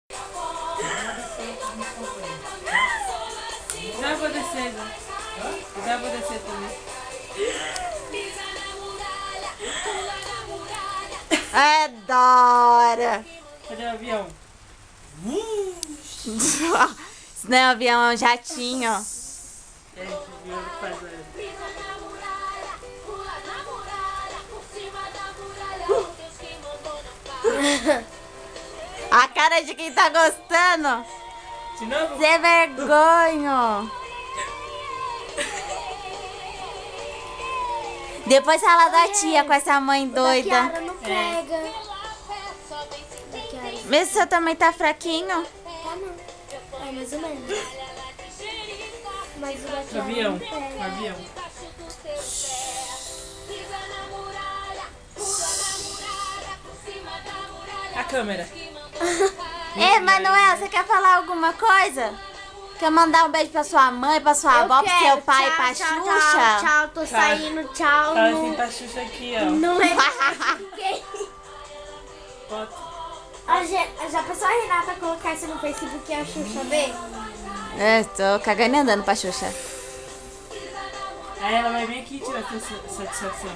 Dá pra descer, né? Dá pra descer também. Adora! Cadê o avião? Isso não é um avião, é um jatinho. É, o avião que faz aí. A cara de quem tá gostando. De novo? Sem vergonha. Depois fala da tia com essa mãe Da doida. Kiara não pega. Da Kiara. Mesmo seu também tá fraquinho. Tá não. É, mais ou menos. Mas o da Kiara Avião. não pega. Avião. A câmera. Ei, Manuel, você quer falar alguma coisa? Quer mandar um beijo pra sua mãe, pra sua avó, pro seu pai, tchau, pra tchau, Xuxa? Tchau, tô saindo, tchau. Fala Não, assim pra Xuxa aqui, ó. não é. Bota. Já pensou a Renata colocar isso no Facebook e a Xuxa ver? É, tô cagando e andando pra Xuxa. Aí ela vai vir aqui tirar essa satisfação.